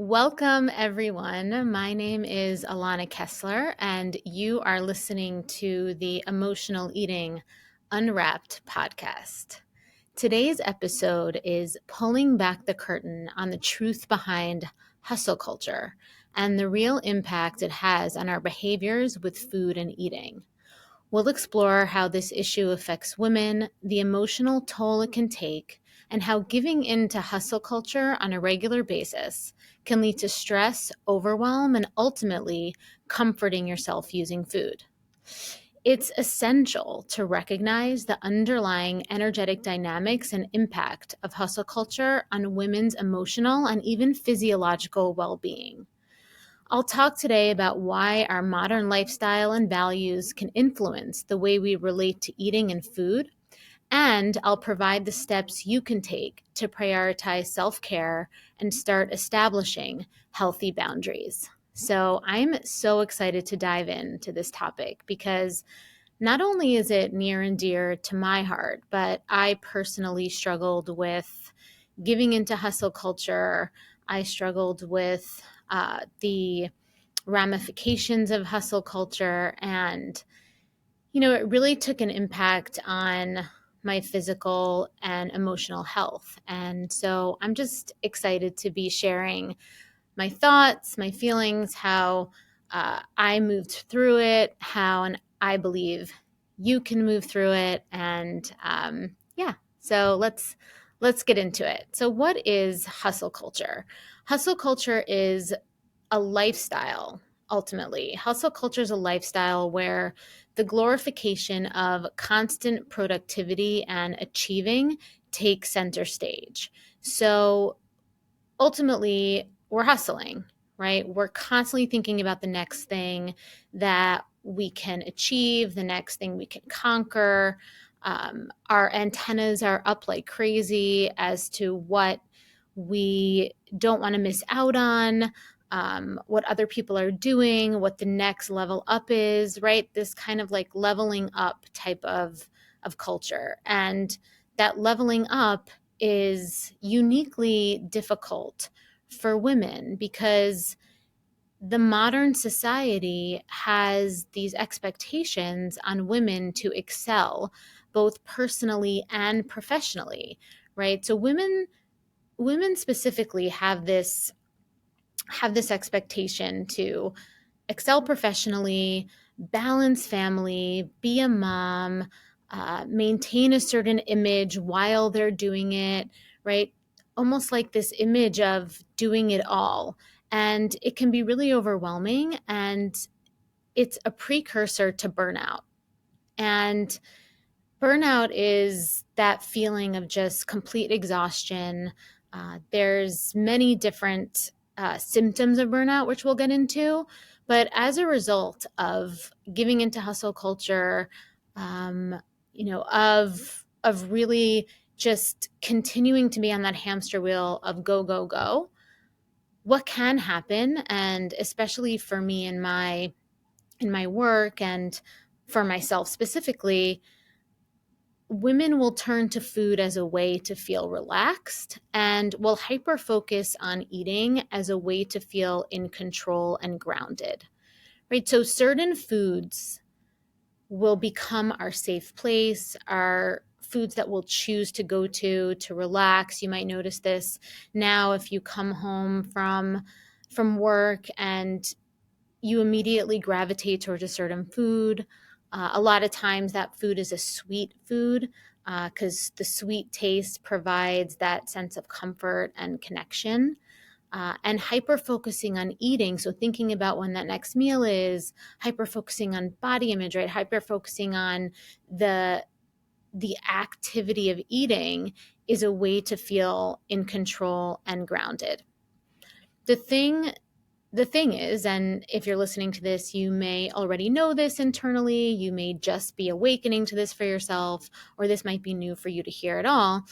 Welcome, everyone. My name is Alana Kessler, and you are listening to the Emotional Eating Unwrapped podcast. Today's episode is pulling back the curtain on the truth behind hustle culture and the real impact it has on our behaviors with food and eating. We'll explore how this issue affects women, the emotional toll it can take, and how giving in to hustle culture on a regular basis can lead to stress, overwhelm, and ultimately comforting yourself using food. It's essential to recognize the underlying energetic dynamics and impact of hustle culture on women's emotional and even physiological well being. I'll talk today about why our modern lifestyle and values can influence the way we relate to eating and food, and I'll provide the steps you can take to prioritize self care and start establishing healthy boundaries. So, I'm so excited to dive into this topic because not only is it near and dear to my heart, but I personally struggled with giving into hustle culture. I struggled with the ramifications of hustle culture. And, it really took an impact on my physical and emotional health. And so I'm just excited to be sharing my thoughts, my feelings, how I moved through it, how and I believe you can move through it. And yeah, so let's get into it. So what is hustle culture? Hustle culture is a lifestyle, ultimately. Hustle culture is a lifestyle where the glorification of constant productivity and achieving takes center stage. So ultimately, we're hustling, right? We're constantly thinking about the next thing that we can achieve, the next thing we can conquer. Our antennas are up like crazy as to what we don't want to miss out on, what other people are doing, what the next level up is, right? This kind of like leveling up type of culture. And that leveling up is uniquely difficult for women because the modern society has these expectations on women to excel both personally and professionally, right? So women specifically have this expectation to excel professionally, balance family, be a mom, maintain a certain image while they're doing it, right? Almost like this image of doing it all. And it can be really overwhelming, and it's a precursor to burnout. And burnout is that feeling of just complete exhaustion. There's many different symptoms of burnout, which we'll get into. But as a result of giving into hustle culture, um, of really just continuing to be on that hamster wheel of go, go, go, what can happen, and especially for me in my work and for myself specifically, women will turn to food as a way to feel relaxed and will hyper focus on eating as a way to feel in control and grounded, right? So certain foods will become our safe place, our foods that we'll choose to go to relax. You might notice this now if you come home from work and you immediately gravitate towards a certain food. A lot of times that food is a sweet food because the sweet taste provides that sense of comfort and connection. And hyper focusing on eating. So, thinking about when that next meal is, hyper focusing on body image, right? Hyper focusing on the activity of eating is a way to feel in control and grounded. The thing the thing is, and if you're listening to this, you may already know this internally, you may just be awakening to this for yourself, or this might be new for you to hear at all,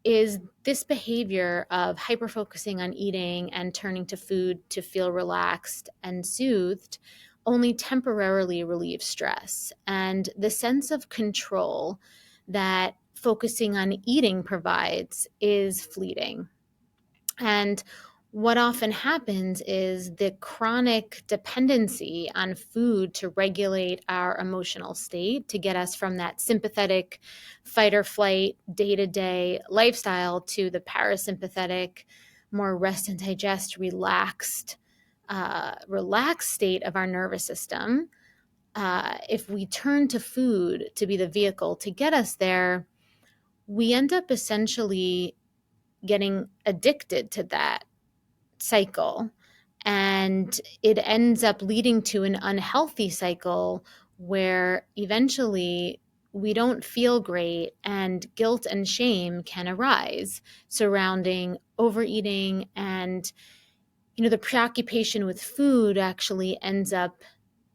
is this behavior of hyper focusing on eating and turning to food to feel relaxed and soothed only temporarily relieves stress. And the sense of control that focusing on eating provides is fleeting. And what often happens is the chronic dependency on food to regulate our emotional state, to get us from that sympathetic fight or flight day-to-day lifestyle to the parasympathetic, more rest and digest, relaxed state of our nervous system. If we turn to food to be the vehicle to get us there, we end up essentially getting addicted to that cycle. And it ends up leading to an unhealthy cycle where eventually we don't feel great and guilt and shame can arise surrounding overeating. And, the preoccupation with food actually ends up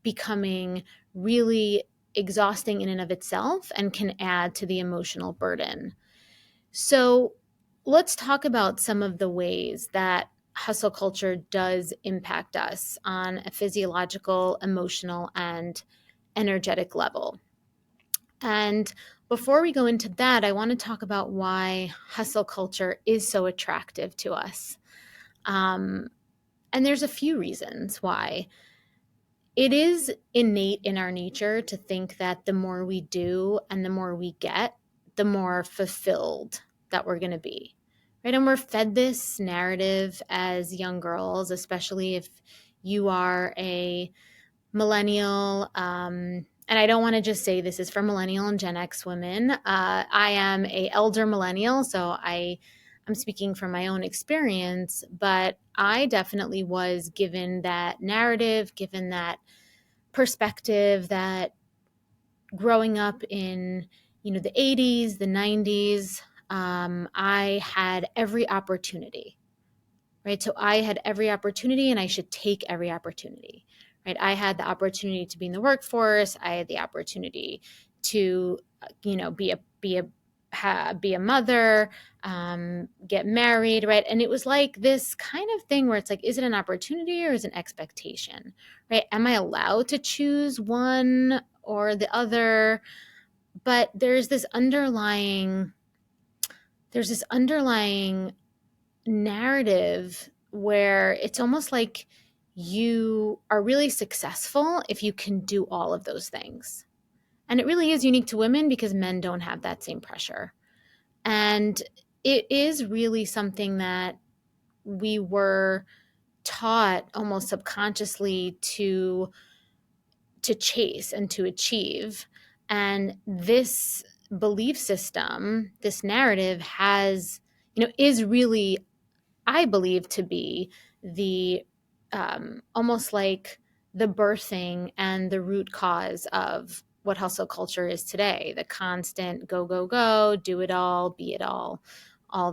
becoming really exhausting in and of itself and can add to the emotional burden. So let's talk about some of the ways that hustle culture does impact us on a physiological, emotional, and energetic level. And before we go into that, I want to talk about why hustle culture is so attractive to us. And there's a few reasons why. It is innate in our nature to think that the more we do and the more we get, the more fulfilled that we're going to be. Right? And we're fed this narrative as young girls, especially if you are a millennial. And I don't want to just say this is for millennial and Gen X women. I am a elder millennial, so I'm speaking from my own experience, but I definitely was given that narrative, given that perspective that growing up in, the 80s, the 90s, I had every opportunity, right? So I had every opportunity and I should take every opportunity, right? I had the opportunity to be in the workforce. I had the opportunity to, be a mother, get married, right? And it was like this kind of thing where it's like, is it an opportunity or is it an expectation, right? Am I allowed to choose one or the other? But there's this underlying narrative where it's almost like you are really successful if you can do all of those things. And it really is unique to women because men don't have that same pressure. And it is really something that we were taught almost subconsciously to chase and to achieve. And this belief system, this narrative is really, I believe, to be the almost like the birthing and the root cause of what hustle culture is today, the constant go, go, go, do it all, be it all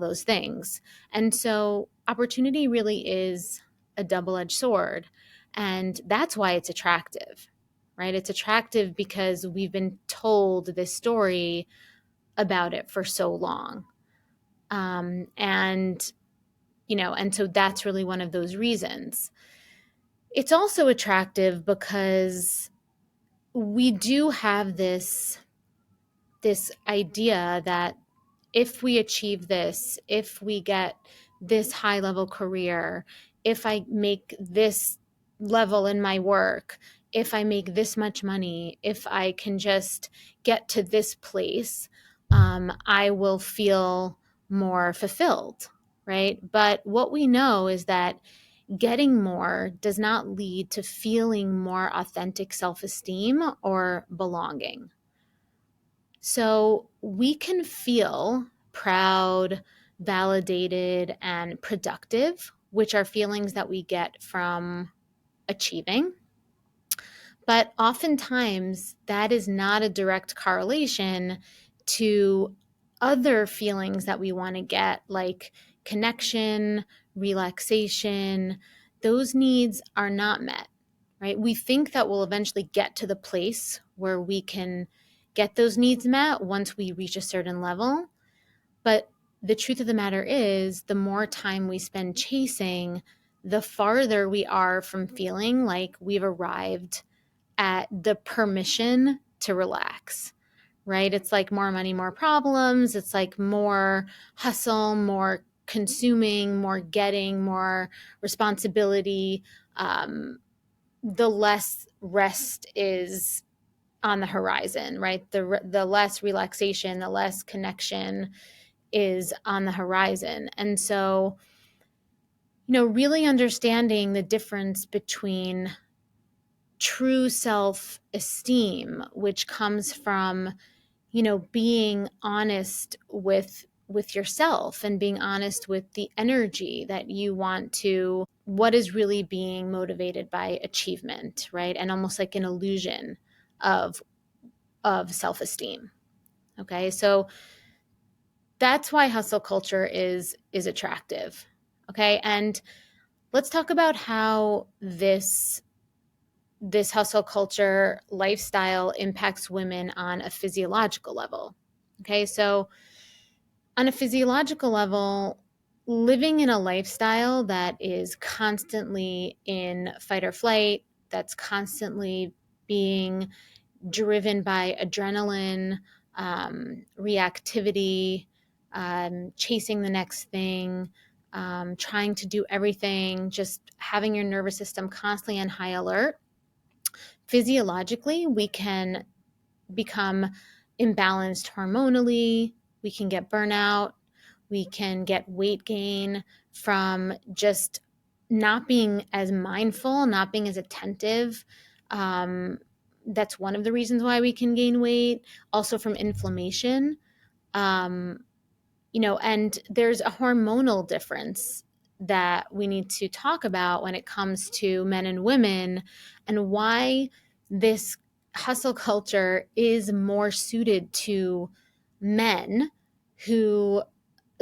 those things. And so opportunity really is a double-edged sword. And that's why it's attractive, right? It's attractive because we've been told this story about it for so long. And so that's really one of those reasons. It's also attractive because we do have this idea that if we achieve this, if we get this high level career, if I make this level in my work, if I make this much money, if I can just get to this place, I will feel more fulfilled, right? But what we know is that getting more does not lead to feeling more authentic self esteem or belonging. So we can feel proud, validated, and productive, which are feelings that we get from achieving. But oftentimes, that is not a direct correlation to other feelings that we want to get, like connection, relaxation. Those needs are not met, right? We think that we'll eventually get to the place where we can get those needs met once we reach a certain level. But the truth of the matter is, the more time we spend chasing, the farther we are from feeling like we've arrived at the permission to relax, right? It's like more money, more problems. It's like more hustle, more consuming, more getting, more responsibility, the less rest is on the horizon, right? The less relaxation, the less connection is on the horizon. And so, really understanding the difference between true self-esteem, which comes from, being honest with yourself and being honest with the energy that you want to, what is really being motivated by achievement, right? And almost like an illusion of self-esteem. Okay? So that's why hustle culture is attractive. Okay? And let's talk about how this hustle culture lifestyle impacts women on a physiological level. Okay? So on a physiological level, living in a lifestyle that is constantly in fight or flight, that's constantly being driven by adrenaline, reactivity, chasing the next thing, trying to do everything, just having your nervous system constantly on high alert. Physiologically, we can become imbalanced hormonally, we can get burnout, we can get weight gain from just not being as mindful, not being as attentive. That's one of the reasons why we can gain weight. Also from inflammation. And there's a hormonal difference that we need to talk about when it comes to men and women, and why this hustle culture is more suited to men who,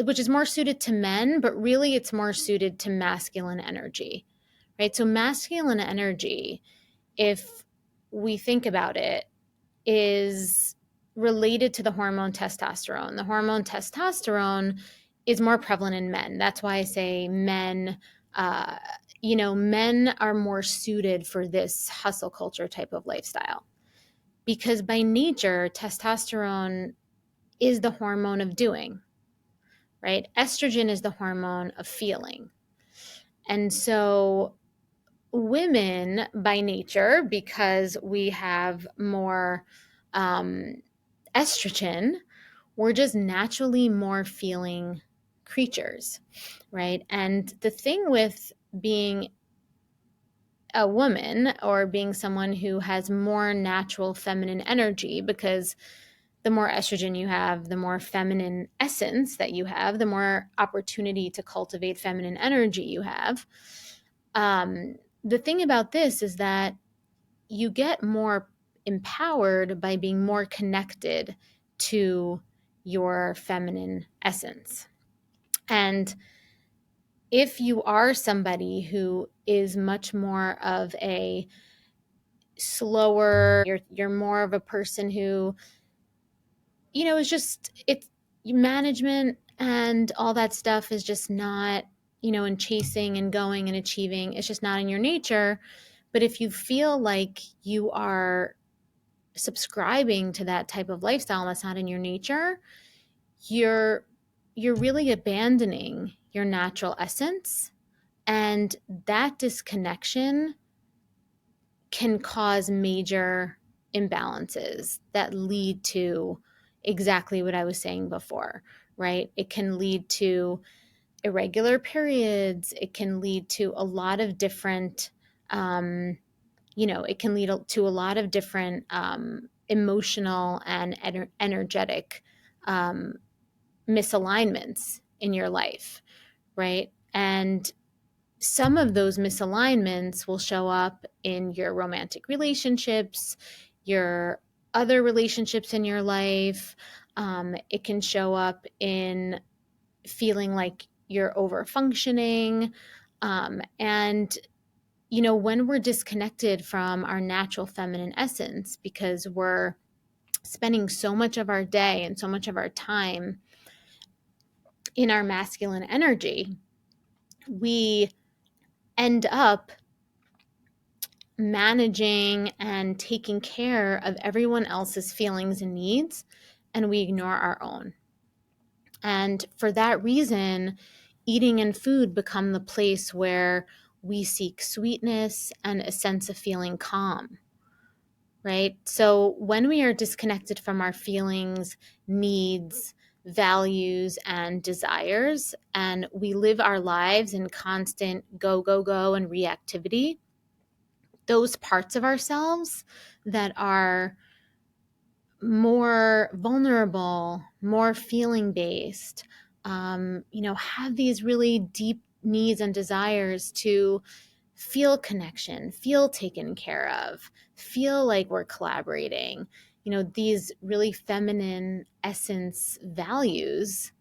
which is more suited to men, but really it's more suited to masculine energy, right? So masculine energy, if we think about it, is related to the hormone testosterone. The hormone testosterone is more prevalent in men. That's why I say men, men are more suited for this hustle culture type of lifestyle. Because by nature, testosterone is the hormone of doing, right? Estrogen is the hormone of feeling. And so women by nature, because we have more estrogen, we're just naturally more feeling creatures, right? And the thing with being a woman or being someone who has more natural feminine energy, because the more estrogen you have, the more feminine essence that you have, the more opportunity to cultivate feminine energy you have. The thing about this is that you get more empowered by being more connected to your feminine essence. And if you are somebody who is much more of a slower, you're more of a person who, is just, it's management and all that stuff is just not, in chasing and going and achieving, it's just not in your nature. But if you feel like you are subscribing to that type of lifestyle and that's not in your nature, you're really abandoning your natural essence, and that disconnection can cause major imbalances that lead to exactly what I was saying before, right? It can lead to irregular periods, it can lead to a lot of different it can lead to a lot of different emotional and energetic misalignments in your life, right? And some of those misalignments will show up in your romantic relationships, your other relationships in your life. It can show up in feeling like you're over functioning. And when we're disconnected from our natural feminine essence, because we're spending so much of our day and so much of our time in our masculine energy, we end up managing and taking care of everyone else's feelings and needs, and we ignore our own. And for that reason, eating and food become the place where we seek sweetness and a sense of feeling calm, right? So when we are disconnected from our feelings, needs, values, and desires, and we live our lives in constant go, go, go and reactivity, those parts of ourselves that are more vulnerable, more feeling based, have these really deep needs and desires to feel connection, feel taken care of, feel like we're collaborating, these really feminine essence values,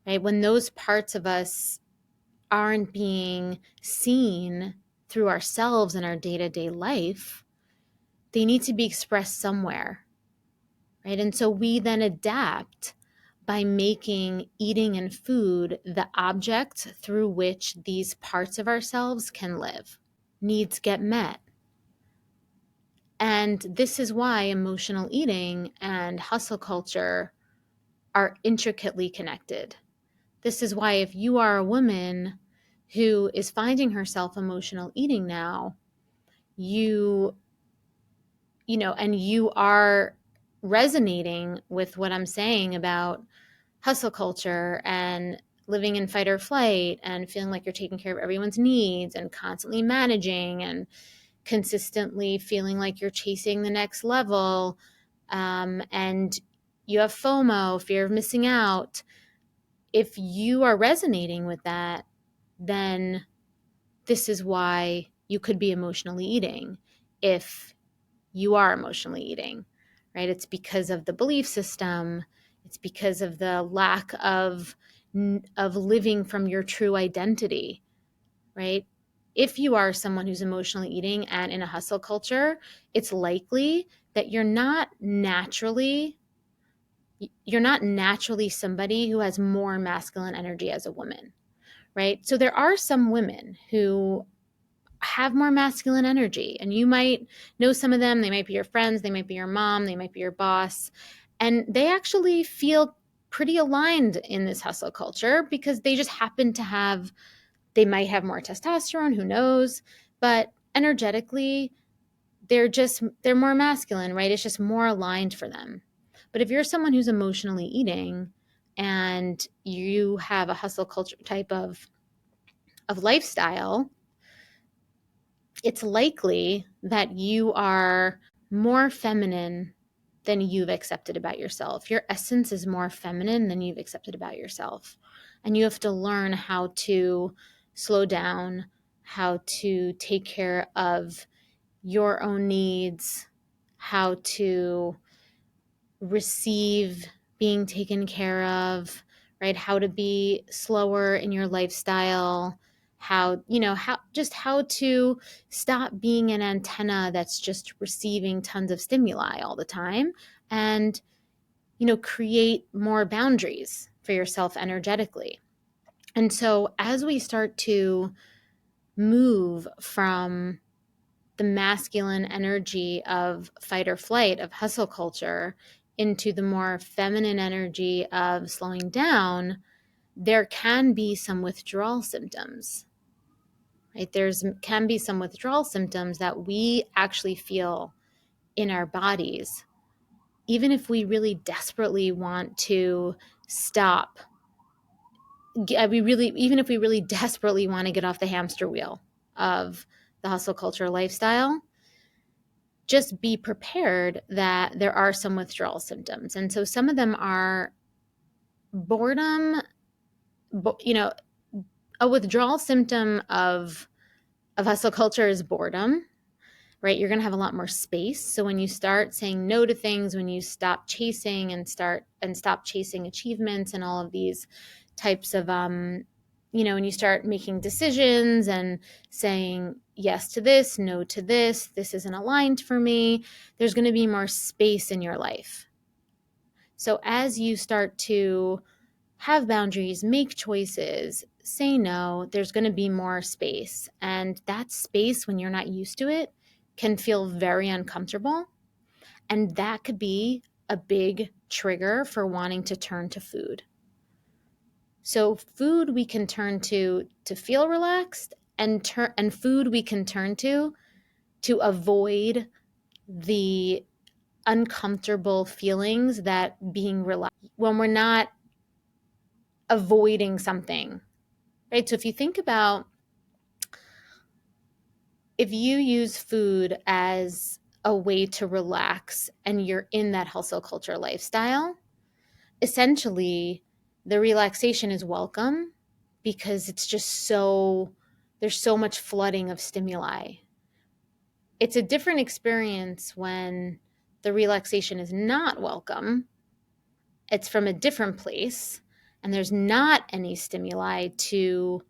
right? When those parts of us aren't being seen through ourselves in our day to day life, they need to be expressed somewhere, right? And so we then adapt by making eating and food the object through which these parts of ourselves can live. Needs get met. And this is why emotional eating and hustle culture are intricately connected. This is why if you are a woman who is finding herself emotional eating now, and you are resonating with what I'm saying about hustle culture and living in fight or flight and feeling like you're taking care of everyone's needs and constantly managing and consistently feeling like you're chasing the next level, and you have FOMO, fear of missing out. If you are resonating with that, then this is why you could be emotionally eating if you are emotionally eating, right? It's because of the belief system. It's because of the lack of living from your true identity, right? If you are someone who's emotionally eating and in a hustle culture, it's likely that you're not naturally somebody who has more masculine energy as a woman, right? So there are some women who have more masculine energy, and you might know some of them. They might be your friends, they might be your mom, they might be your boss, and they actually feel pretty aligned in this hustle culture because they just happen to have, they might have more testosterone, who knows, but energetically they're more masculine, right? It's just more aligned for them. But if you're someone who's emotionally eating and you have a hustle culture type of lifestyle, it's likely that you are more feminine than you've accepted about yourself. Your essence is more feminine than you've accepted about yourself. And you have to learn how to slow down, how to take care of your own needs, how to receive being taken care of, right? How to be slower in your lifestyle, how to stop being an antenna that's just receiving tons of stimuli all the time, and create more boundaries for yourself energetically. And so as we start to move from the masculine energy of fight or flight, of hustle culture, into the more feminine energy of slowing down, there can be some withdrawal symptoms, right? Can be some withdrawal symptoms that we actually feel in our bodies, even if we really desperately want to stop. Even if we really desperately want to get off the hamster wheel of the hustle culture lifestyle, just be prepared that there are some withdrawal symptoms. And so some of them are boredom. A withdrawal symptom of hustle culture is boredom, right? You're going to have a lot more space. So when you start saying no to things, when you stop chasing and stop chasing achievements and all of these types of, when you start making decisions and saying yes to this, no to this isn't aligned for me, there's going to be more space in your life. So as you start to have boundaries, make choices, say no, there's going to be more space. And that space, when you're not used to it, can feel very uncomfortable. And that could be a big trigger for wanting to turn to food. So food we can turn to feel relaxed, and food we can turn to avoid the uncomfortable feelings that being relaxed when we're not avoiding something, right? So if you think about, if you use food as a way to relax and you're in that hustle culture lifestyle, essentially the relaxation is welcome because it's just there's so much flooding of stimuli. It's a different experience when the relaxation is not welcome. It's from a different place and there's not any stimuli to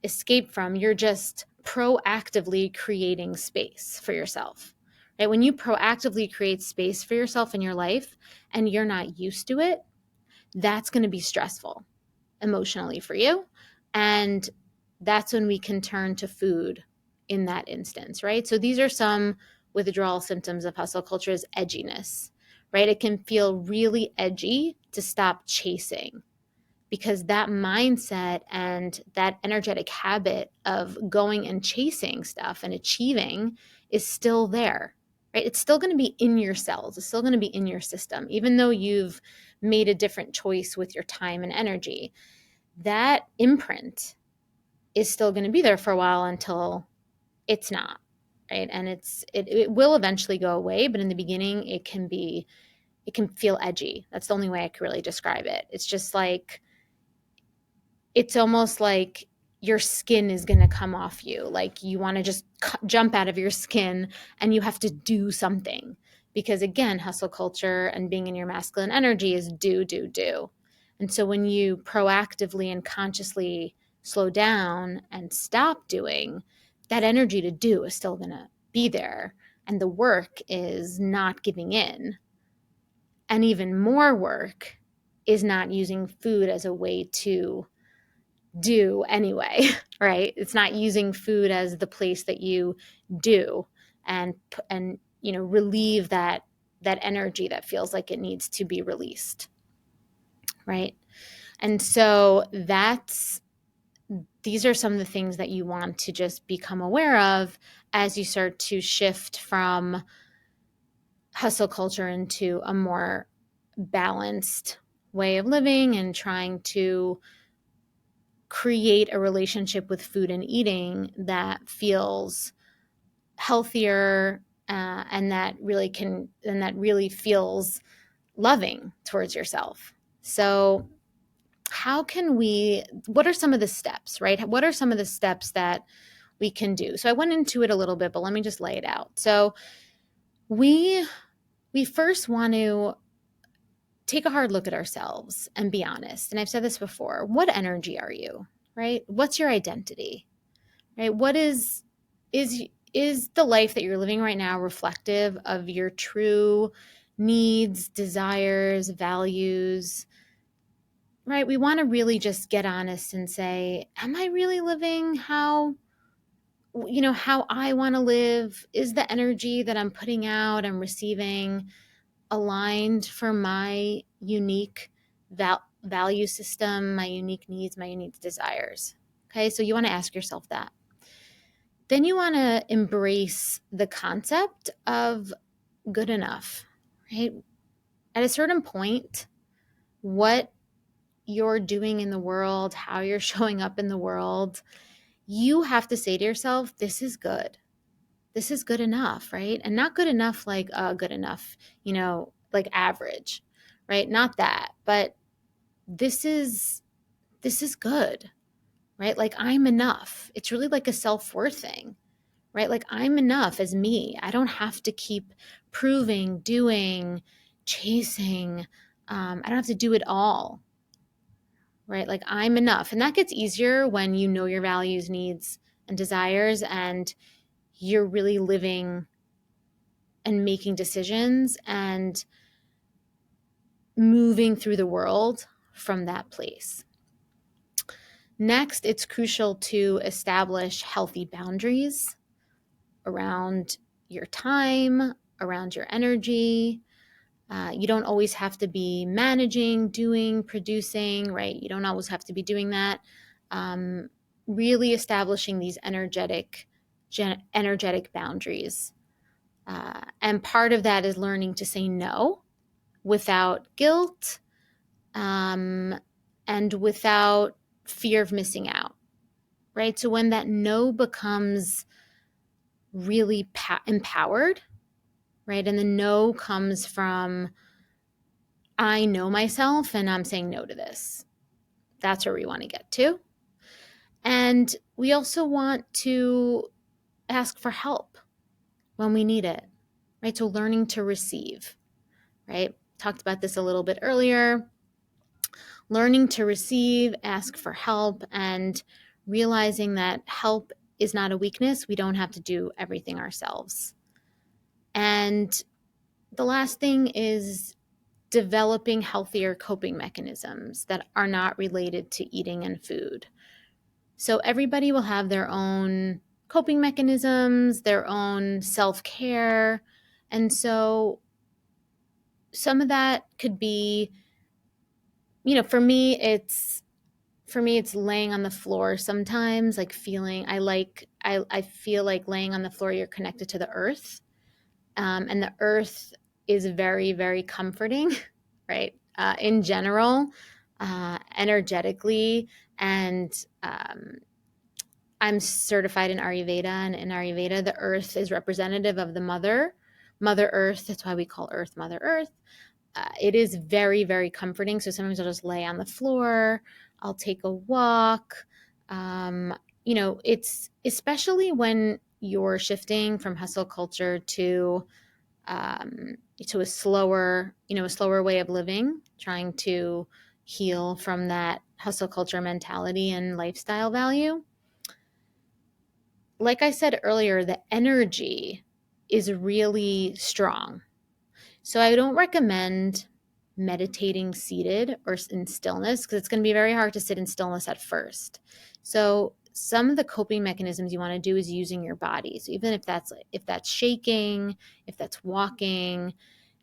escape from. You're just proactively creating space for yourself. Right? When you proactively create space for yourself in your life and you're not used to it, that's going to be stressful emotionally for you. And that's when we can turn to food in that instance, right? So these are some withdrawal symptoms of hustle culture: is edginess, right? It can feel really edgy to stop chasing because that mindset and that energetic habit of going and chasing stuff and achieving is still there, right? It's still going to be in your cells. It's still going to be in your system, even though you've made a different choice with your time and energy. That imprint is still going to be there for a while until it's not, right? And it will eventually go away, but in the beginning it can feel edgy. That's the only way I could really describe it. It's just like, it's almost like your skin is going to come off you. Like you want to just jump out of your skin and you have to do something. Because again, hustle culture and being in your masculine energy is do, do, do. And so when you proactively and consciously slow down and stop doing, that energy to do is still going to be there. And the work is not giving in. And even more work is not using food as a way to do anyway, right? It's not using food as the place that you do and relieve that energy that feels like it needs to be released, right? And so these are some of the things that you want to just become aware of as you start to shift from hustle culture into a more balanced way of living and trying to create a relationship with food and eating that feels healthier, and that really feels loving towards yourself. So what are some of the steps, right? What are some of the steps that we can do? So I went into it a little bit, but let me just lay it out. So we first want to take a hard look at ourselves and be honest. And I've said this before. What energy are you, right? What's your identity, right? What is the life that you're living right now reflective of your true needs, desires, values, right? We want to really just get honest and say, am I really living how I want to live? Is the energy that I'm putting out, I'm receiving, aligned for my unique value system, my unique needs, my unique desires? Okay, so you want to ask yourself that. Then you want to embrace the concept of good enough, right? At a certain point, what you're doing in the world, how you're showing up in the world, you have to say to yourself, this is good. This is good enough, right? And not good enough like good enough, like average, right? Not that, but this is good, right? Like I'm enough. It's really like a self-worth thing, right? Like I'm enough as me. I don't have to keep proving, doing, chasing. I don't have to do it all, right? Like I'm enough. And that gets easier when you know your values, needs, and desires, and you're really living and making decisions and moving through the world from that place. Next, it's crucial to establish healthy boundaries around your time, around your energy, You don't always have to be managing, doing, producing, right? You don't always have to be doing that. Really establishing these energetic boundaries. And part of that is learning to say no without guilt, and without fear of missing out, right? So when that no becomes really empowered, right? And the no comes from, I know myself and I'm saying no to this. That's where we want to get to. And we also want to ask for help when we need it, right? So learning to receive, right? Talked about this a little bit earlier. Learning to receive, ask for help, and realizing that help is not a weakness. We don't have to do everything ourselves. And the last thing is developing healthier coping mechanisms that are not related to eating and food. So everybody will have their own coping mechanisms, their own self-care. And so some of that could be, for me it's laying on the floor sometimes, like feeling I feel like laying on the floor, you're connected to the earth. And the earth is very, very comforting, right? In general, energetically. And I'm certified in Ayurveda, and in Ayurveda, the earth is representative of the Mother Earth. That's why we call Earth Mother Earth. It is very, very comforting. So sometimes I'll just lay on the floor. I'll take a walk. It's especially when you're shifting from hustle culture to a slower way of living, trying to heal from that hustle culture mentality and lifestyle value. Like I said earlier, the energy is really strong. So I don't recommend meditating seated or in stillness, because it's going to be very hard to sit in stillness at first. So some of the coping mechanisms you want to do is using your body. So even if that's shaking, if that's walking,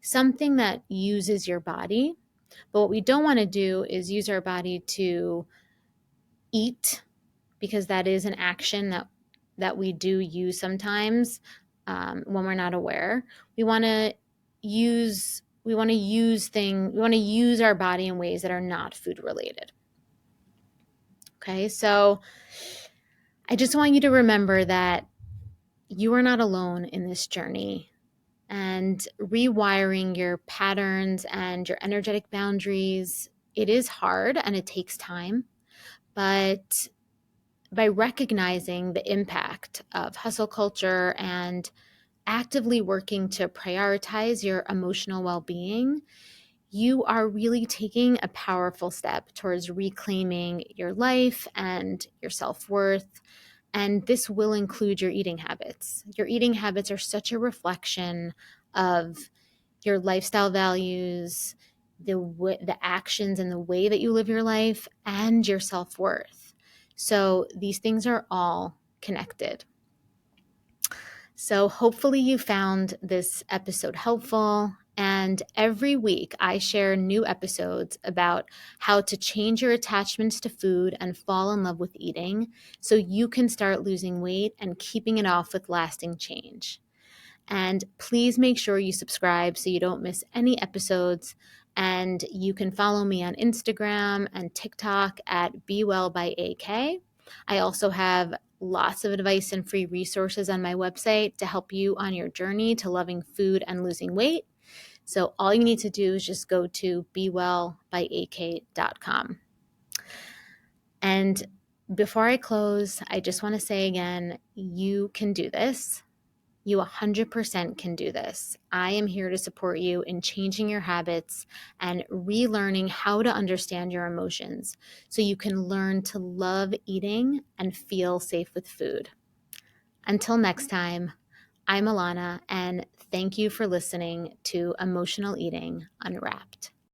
something that uses your body. But what we don't want to do is use our body to eat, because that is an action that we do use sometimes, when we're not aware. We want to use our body in ways that are not food related. Okay, so I just want you to remember that you are not alone in this journey, and rewiring your patterns and your energetic boundaries, it is hard and it takes time. But by recognizing the impact of hustle culture and actively working to prioritize your emotional well-being, you are really taking a powerful step towards reclaiming your life and your self-worth. And this will include your eating habits. Your eating habits are such a reflection of your lifestyle values, the actions and the way that you live your life, and your self-worth. So these things are all connected. So hopefully you found this episode helpful. And every week I share new episodes about how to change your attachments to food and fall in love with eating, so you can start losing weight and keeping it off with lasting change. And please make sure you subscribe so you don't miss any episodes. And you can follow me on Instagram and TikTok at Be Well by AK. I also have lots of advice and free resources on my website to help you on your journey to loving food and losing weight. So all you need to do is just go to bewellbyak.com. And before I close, I just want to say again, you can do this. You 100% can do this. I am here to support you in changing your habits and relearning how to understand your emotions, so you can learn to love eating and feel safe with food. Until next time, I'm Alana, and thank you for listening to Emotional Eating Unwrapped.